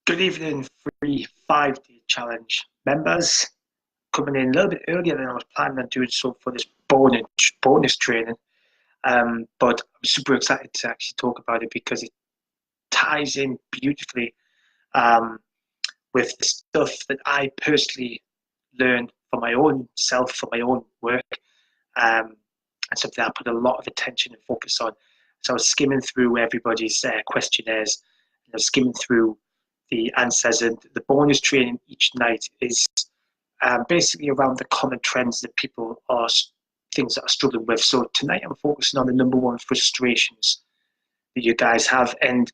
Good evening, free 5-day challenge members. Coming in a little bit earlier than I was planning on doing so for this bonus training. But I'm super excited to actually talk about it because it ties in beautifully with the stuff that I personally learned for my own self, for my own work, and something I put a lot of attention and focus on. So I was skimming through everybody's questionnaires, and I was skimming through the answers, and the bonus training each night is basically around the common trends that people are things that are struggling with. So tonight I'm focusing on the number one frustrations that you guys have, and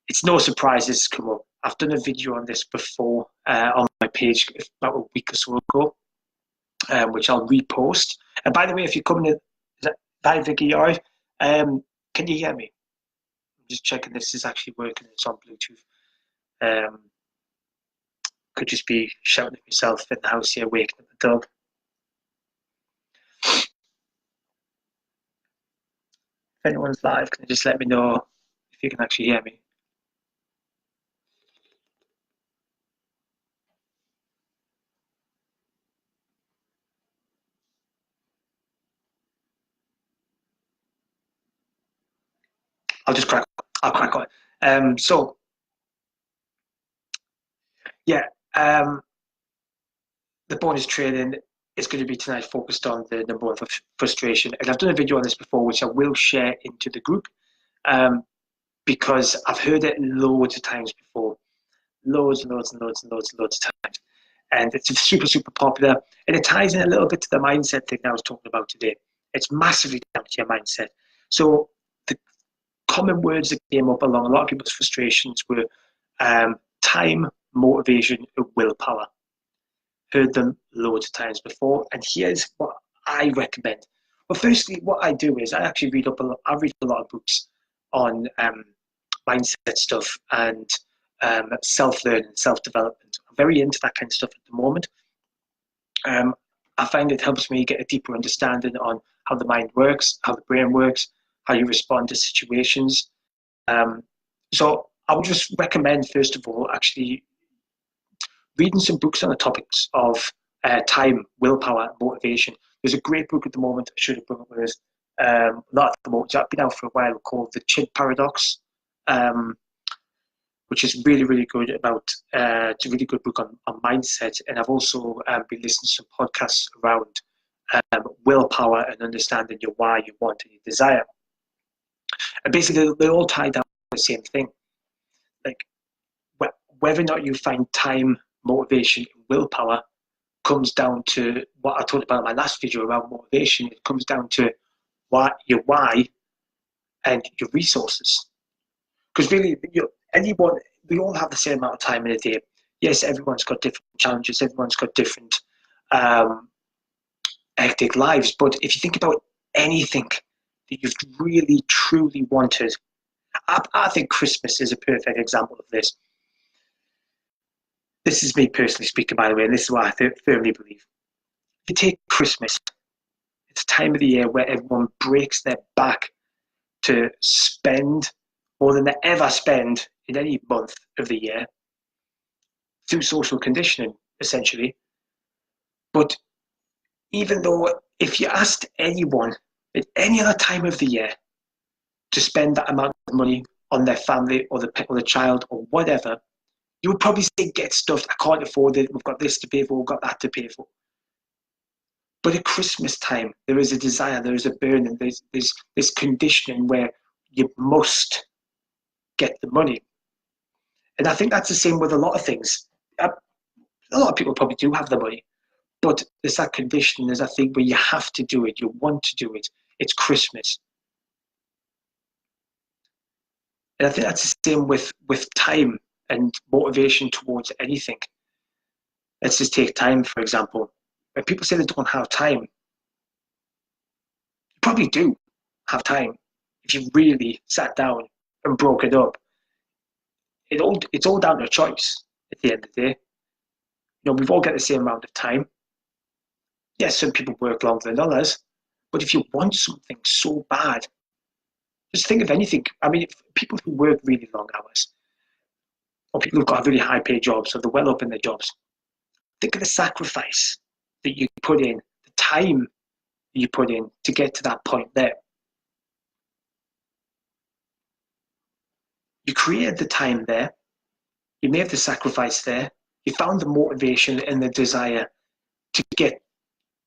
it's no surprise this has come up. I've done a video on this before on my page about a week or so ago, which I'll repost. And by the way, if you're coming in, hi Vicky, all right? Can you hear me? I'm just checking this is actually working. It's on Bluetooth. Could just be shouting at myself in the house here, waking up the dog. If anyone's live, can you just let me know if you can actually hear me? I'll crack on. So yeah, the bonus training is going to be tonight focused on the number one frustration. And I've done a video on this before, which I will share into the group because I've heard it loads of times before. Loads of times. And it's super, super popular. And it ties in a little bit to the mindset thing I was talking about today. It's massively down to your mindset. So the common words that came up along a lot of people's frustrations were time, motivation, and willpower. Heard them loads of times before. And here's what I recommend. Well, firstly, what I do is I actually read a lot of books on mindset stuff and self-learning, self-development. I'm very into that kind of stuff at the moment. I find it helps me get a deeper understanding on how the mind works, how the brain works, how you respond to situations. So I would just recommend, first of all, actually reading some books on the topics of time, willpower, and motivation. There's a great book at the moment, I should have brought up with us, not at the moment, it's been out for a while, called The Chimp Paradox. Which is really, really good about, it's a really good book on mindset. And I've also been listening to some podcasts around willpower and understanding your why, your want, and your desire. And basically, they all tie down to the same thing. Like, whether or not you find time, motivation, and willpower comes down to what I talked about in my last video around motivation. It comes down to your why and your resources. Because really, we all have the same amount of time in a day. Yes, everyone's got different challenges, everyone's got different hectic lives. But if you think about anything that you've really, truly wanted, I think Christmas is a perfect example of this. This is me personally speaking, by the way, and this is what I firmly believe. If you take Christmas, it's a time of the year where everyone breaks their back to spend more than they ever spend in any month of the year through social conditioning, essentially. But even though if you asked anyone at any other time of the year to spend that amount of money on their family or the child or whatever, you would probably say, get stuff, I can't afford it, we've got this to pay for, we've got that to pay for. But at Christmas time, there is a desire, there is a burning, there's this conditioning where you must get the money. And I think that's the same with a lot of things. A lot of people probably do have the money, but there's that condition, there's that thing where you have to do it, you want to do it. It's Christmas. And I think that's the same with time and motivation towards anything. Let's just take time, for example. When people say they don't have time, you probably do have time if you really sat down and broke it up. It's all down to choice at the end of the day. You know, we've all got the same amount of time. Yes, some people work longer than others, but if you want something so bad, just think of anything. I mean, people who work really long hours, or people who've got a really high paid job, so they're well up in their jobs. Think of the sacrifice that you put in, the time you put in to get to that point there. You created the time there, you made the sacrifice there, you found the motivation and the desire to get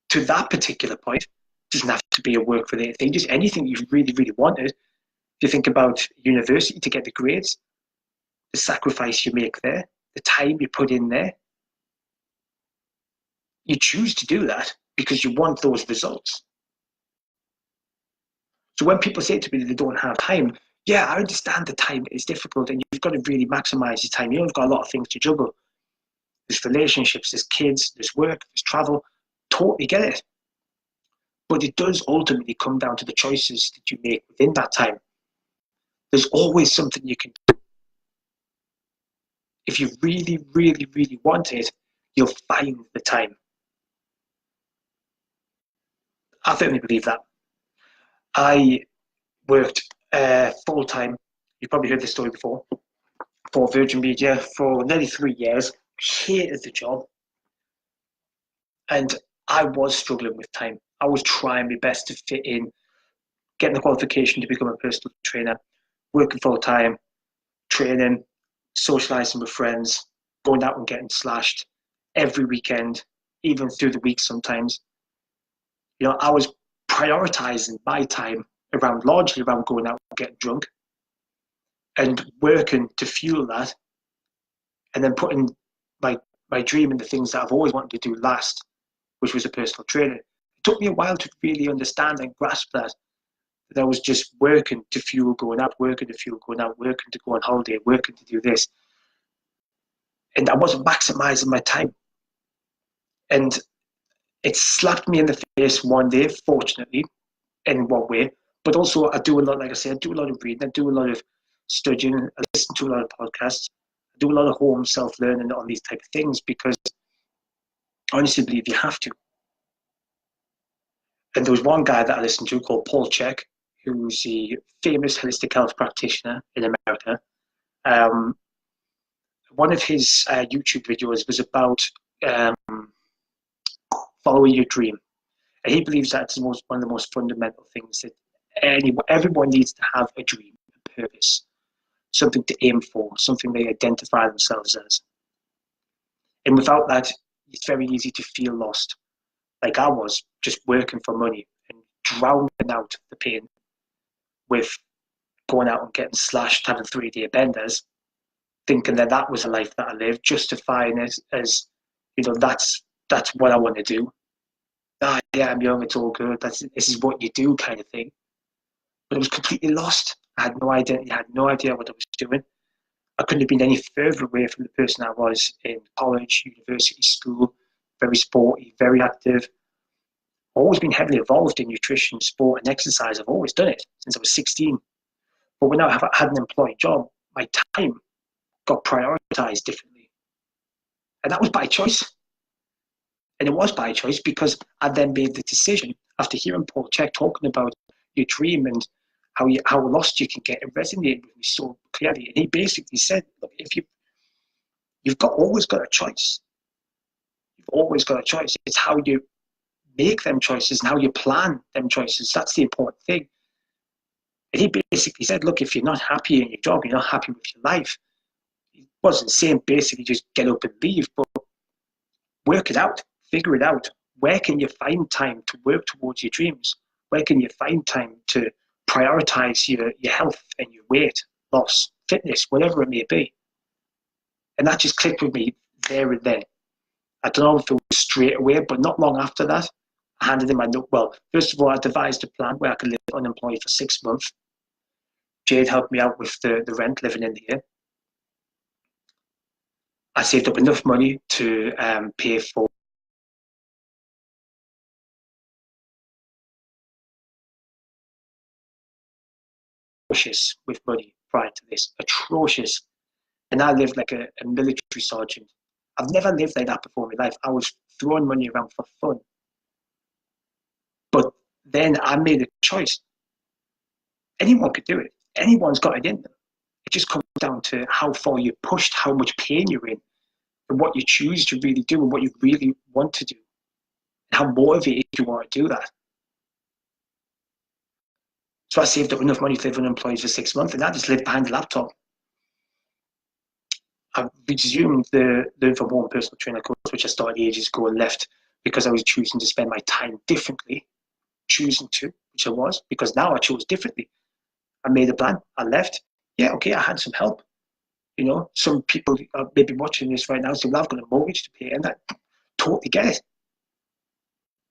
to that particular point. It doesn't have to be a work-related thing, just anything you really, really wanted. If you think about university to get the grades, the sacrifice you make there, the time you put in there, you choose to do that because you want those results. So when people say to me that they don't have time, yeah, I understand the time is difficult and you've got to really maximize your time. You've got a lot of things to juggle. There's relationships, there's kids, there's work, there's travel. Totally get it. But it does ultimately come down to the choices that you make within that time. There's always something you can do. If you really, really, really want it, you'll find the time. I firmly believe that. I worked full-time, you've probably heard this story before, for Virgin Media for nearly 3 years. Hated the job. And I was struggling with time. I was trying my best to fit in, getting the qualification to become a personal trainer, working full-time, training, socialising with friends, going out and getting slashed every weekend, even through the week sometimes. You know, I was prioritising my time largely around going out and getting drunk and working to fuel that, and then putting my dream and the things that I've always wanted to do last, which was a personal trainer. It took me a while to really understand and grasp that I was just working to fuel going out, working to fuel going out, working to go on holiday, working to do this. And I wasn't maximizing my time. And it slapped me in the face one day, fortunately, in one way. But also I do a lot, like I said, I do a lot of reading, I do a lot of studying, I listen to a lot of podcasts, I do a lot of home self-learning on these type of things because I honestly believe you have to. And there was one guy that I listened to called Paul Chek, who's a famous holistic health practitioner in America. One of his YouTube videos was about following your dream. And he believes that's one of the most fundamental things, that everyone needs to have a dream, a purpose, something to aim for, something they identify themselves as. And without that, it's very easy to feel lost, like I was, just working for money and drowning out the pain with going out and getting slashed, having 3-day benders, thinking that that was a life that I lived, justifying it as, you know, that's what I want to do. Yeah, I'm young, it's all good, this is what you do kind of thing. But I was completely lost. I had no identity, I had no idea what I was doing. I couldn't have been any further away from the person I was in college, university, school, very sporty, very active. Always been heavily involved in nutrition, sport and exercise. I've always done it since I was 16. But when I had an employed job, my time got prioritized differently. And that was by choice. And it was by choice because I then made the decision, after hearing Paul Chek talking about your dream and how lost you can get, it resonated with me so clearly. And he basically said, look, if you've always got a choice. You've always got a choice. It's how you make them choices and how you plan them choices. That's the important thing. And he basically said, look, if you're not happy in your job, you're not happy with your life, he wasn't saying basically just get up and leave, but work it out, figure it out. Where can you find time to work towards your dreams? Where can you find time to prioritize your health and your weight loss, fitness, whatever it may be? And that just clicked with me there and then. I don't know if it was straight away, but not long after that, I handed in my note. Well, first of all, I devised a plan where I could live unemployed for 6 months. Jade helped me out with the rent living in here. I saved up enough money to pay for atrocious with money prior to this, atrocious. And I lived like a military sergeant. I've never lived like that before in my life. I was throwing money around for fun. But then I made a choice. Anyone could do it. Anyone's got it in them. It just comes down to how far you're pushed, how much pain you're in, and what you choose to really do and what you really want to do, and how motivated you are to do that. So I saved up enough money to live unemployed for 6 months, and I just lived behind the laptop. I resumed the Learn from Home personal trainer course, which I started ages ago and left because I was choosing to spend my time differently, which I was, because now I chose differently. I made a plan. I left. Yeah, okay, I had some help. Some people are maybe watching this right now say, well, I've got a mortgage to pay, and I totally get it.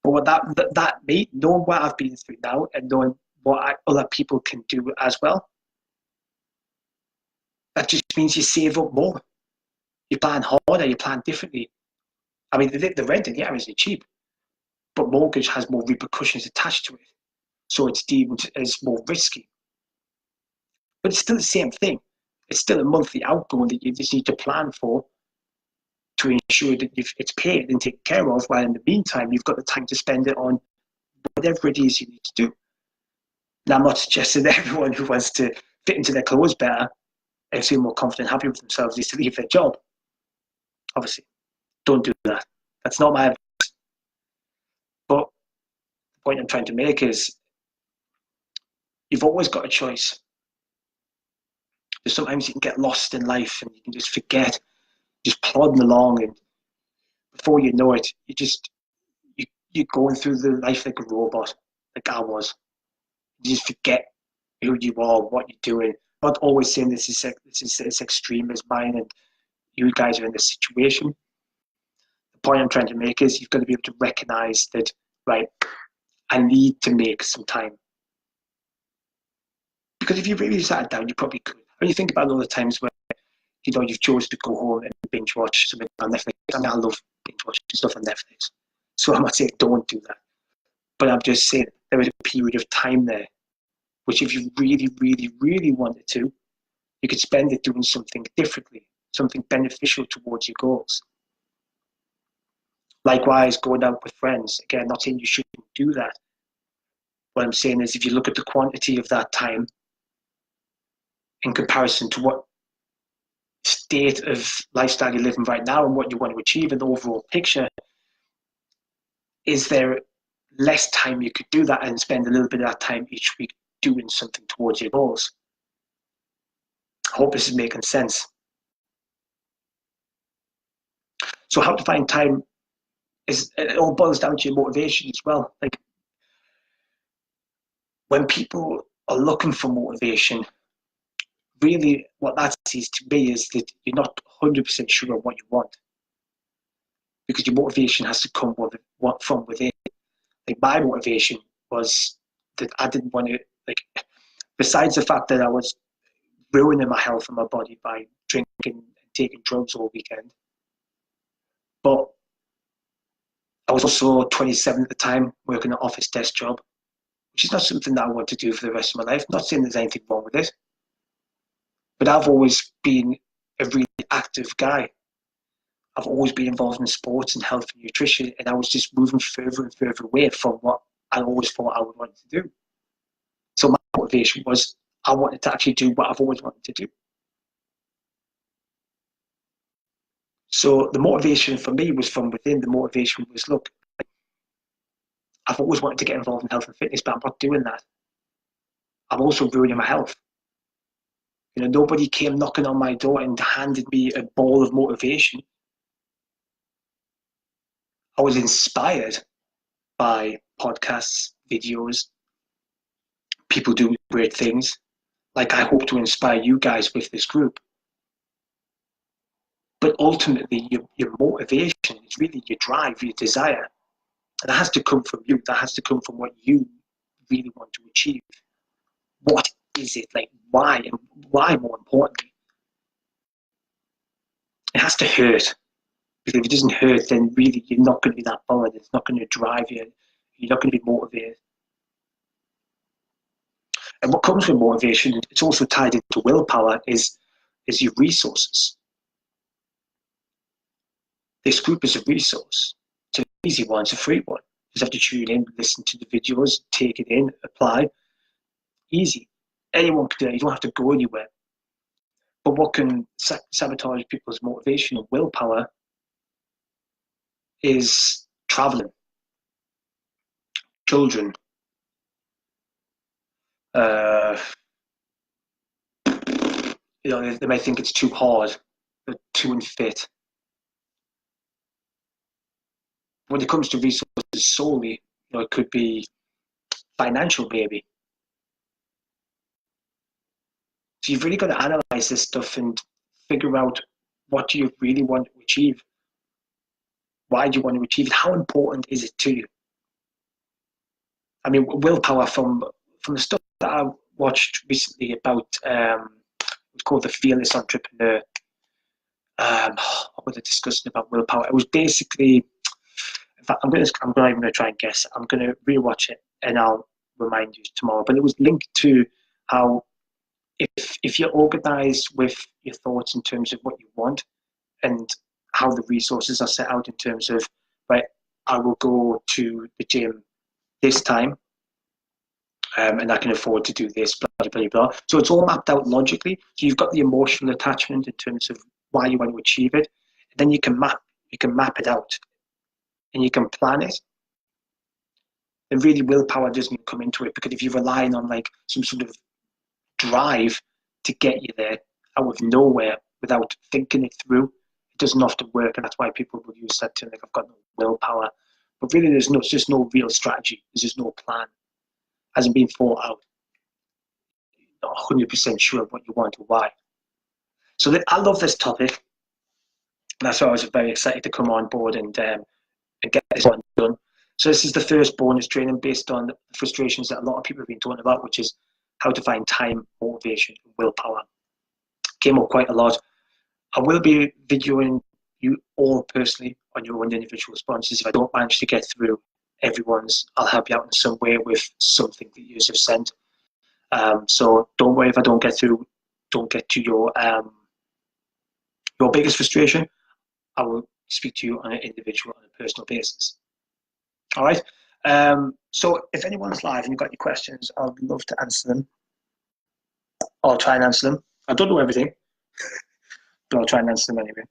But what that made, knowing what I've been through now and knowing what other people can do as well, that just means you save up more. You plan harder, you plan differently. I mean, the rent in the area isn't cheap, but mortgage has more repercussions attached to it. So it's deemed as more risky. But it's still the same thing. It's still a monthly outgoing that you just need to plan for to ensure that it's paid and taken care of, while in the meantime, you've got the time to spend it on whatever it is you need to do. Now, I'm not suggesting that everyone who wants to fit into their clothes better and feel more confident, happy with themselves, is to leave their job. Obviously, don't do that. That's not my advice. But the point I'm trying to make is you've always got a choice. Because sometimes you can get lost in life and you can just forget, just plodding along, and before you know it, you're going through the life like a robot, like I was. You just forget who you are, what you're doing. I'm not always saying this is as extreme as mine and you guys are in this situation. The point I'm trying to make is you've got to be able to recognize that, right, I need to make some time. Because if you really sat down, you probably could. When you think about all the times where you've chosen to go home and binge watch something on Netflix. I mean, I love binge watching stuff on Netflix, so I'm not saying don't do that. But I'm just saying there was a period of time there, which if you really, really, really wanted to, you could spend it doing something differently, something beneficial towards your goals. Likewise, going out with friends. Again, not saying you shouldn't do that. What I'm saying is if you look at the quantity of that time in comparison to what state of lifestyle you're living right now and what you want to achieve in the overall picture, is there less time you could do that and spend a little bit of that time each week doing something towards your goals? I hope this is making sense. So how to find time it all boils down to your motivation as well. Like when people are looking for motivation, really what that says to me is that you're not 100% sure what you want, because your motivation has to come from within. Like my motivation was that I didn't want to, like, besides the fact that I was ruining my health and my body by drinking and taking drugs all weekend, but I was also 27 at the time, working an office desk job, which is not something that I want to do for the rest of my life. Not saying there's anything wrong with it, but I've always been a really active guy. I've always been involved in sports and health and nutrition, and I was just moving further and further away from what I always thought I would want to do. So my motivation was I wanted to actually do what I've always wanted to do. So the motivation for me was from within. The motivation was, look, I've always wanted to get involved in health and fitness, but I'm not doing that. I'm also ruining my health. Nobody came knocking on my door and handed me a ball of motivation. I was inspired by podcasts, videos, people doing great things. Like I hope to inspire you guys with this group. But ultimately, your motivation is really your drive, your desire. And that has to come from you. That has to come from what you really want to achieve. What is it? Like, why? And why, more importantly? It has to hurt. Because if it doesn't hurt, then really you're not going to be that bothered. It's not going to drive you. You're not going to be motivated. And what comes with motivation, it's also tied into willpower, is your resources. This group is a resource. It's an easy one, it's a free one. You just have to tune in, listen to the videos, take it in, apply. Easy. Anyone can do it. You don't have to go anywhere. But what can sabotage people's motivation and willpower is traveling, children, they may think it's too hard, they're too unfit. When it comes to resources solely, it could be financial, maybe. So you've really got to analyze this stuff and figure out what do you really want to achieve. Why do you want to achieve it? How important is it to you? I mean, willpower from the stuff that I watched recently about it's called The Fearless Entrepreneur. What was it discussing about willpower? It was basically, in fact, I'm not even going to try and guess. I'm going to rewatch it and I'll remind you tomorrow. But it was linked to how if you're organized with your thoughts in terms of what you want and how the resources are set out in terms of, right, I will go to the gym this time and I can afford to do this, blah, blah, blah, blah. So it's all mapped out logically. So you've got the emotional attachment in terms of why you want to achieve it. And then you can map it out and you can plan it. And really willpower doesn't come into it, because if you're relying on like some sort of drive to get you there out of nowhere without thinking it through, it doesn't often work. And that's why people will use that term, like, I've got no willpower. But really there's just no real strategy. There's just no plan. Hasn't been thought out. Not 100% sure what you want or why. So I love this topic. And that's why I was very excited to come on board and get this one done. So this is the first bonus training based on the frustrations that a lot of people have been talking about, which is how to find time, motivation, and willpower. Came up quite a lot. I will be videoing you all personally on your own individual responses. If I don't manage to get through everyone's, I'll help you out in some way with something that you have sent. So don't worry if I don't get to your biggest frustration. I will speak to you on an individual, on a personal basis. All right. So if anyone's live and you've got any questions, I'd love to answer them. I'll try and answer them. I don't know everything, but I'll try and answer them anyway.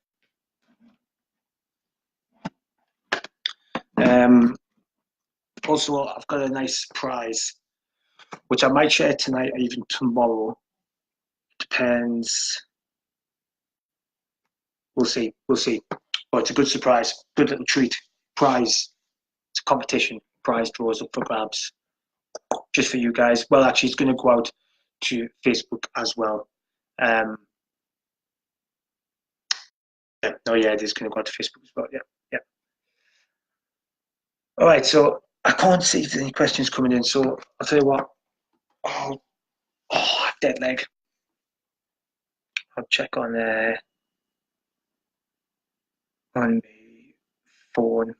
Also, I've got a nice surprise, which I might share tonight or even tomorrow. Depends. We'll see. But it's a good surprise, good little treat. Prize. It's a competition. Prize draws up for grabs, just for you guys. Well, actually, it's going to go out to Facebook as well. Yeah, it is going to go out to Facebook as well. Yeah. All right, so I can't see if there's any questions coming in. So I'll tell you what. Oh, dead leg. I'll check on the phone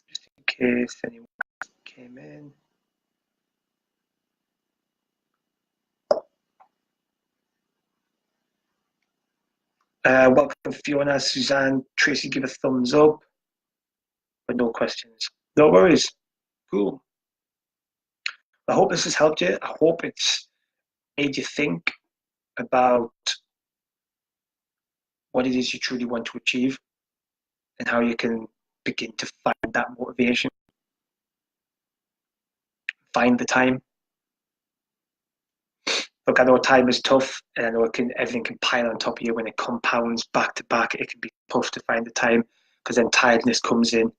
just in case anyone came in. Welcome, Fiona, Suzanne, Tracy, give a thumbs up, but no questions. No worries. Cool. I hope this has helped you. I hope it's made you think about what it is you truly want to achieve and how you can begin to find that motivation. Find the time. Look, I know time is tough, and I know everything can pile on top of you when it compounds back to back. It can be tough to find the time, because then tiredness comes in.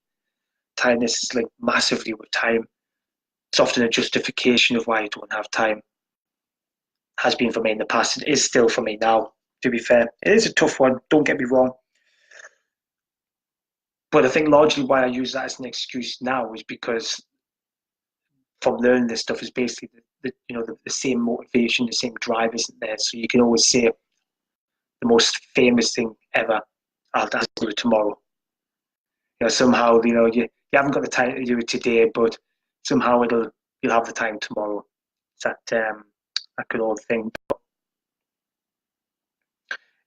Tiredness is linked massively with time. It's often a justification of why you don't have time. Has been for me in the past. It is still for me now, to be fair. It is a tough one, don't get me wrong. But I think largely why I use that as an excuse now is because from learning this stuff is basically the same motivation, the same drive isn't there. So you can always say the most famous thing ever, I'll do it tomorrow. Somehow, you haven't got the time to do it today, but somehow you'll have the time tomorrow. It's that good old thing.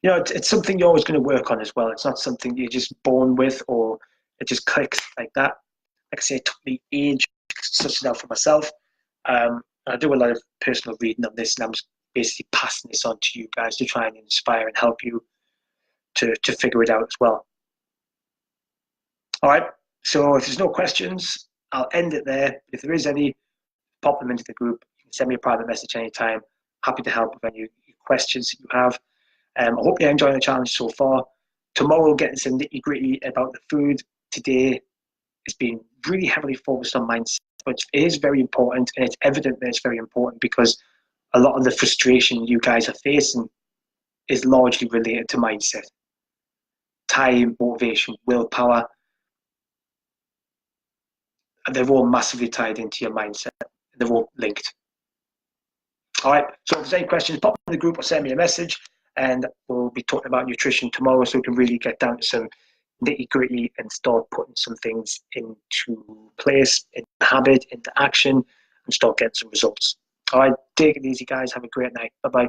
It's something you're always going to work on as well. It's not something you're just born with or it just clicks like that. Like I say, it took me age to suss it out for myself. I do a lot of personal reading on this, and I'm basically passing this on to you guys to try and inspire and help you to figure it out as well. All right, so if there's no questions, I'll end it there. If there is any, pop them into the group. You can send me a private message anytime. Happy to help with any questions that you have. I hope you're enjoying the challenge so far. Tomorrow, getting some nitty gritty about the food. Today has been really heavily focused on mindset, but it is very important, and it's evident that it's very important because a lot of the frustration you guys are facing is largely related to mindset. Time, motivation, willpower, they're all massively tied into your mindset. They're all linked. All right, so if there's any questions, pop in the group or send me a message, and we'll be talking about nutrition tomorrow so we can really get down to some nitty gritty and start putting some things into place, into habit, into action, and start getting some results. All right, take it easy, guys. Have a great night. Bye-bye.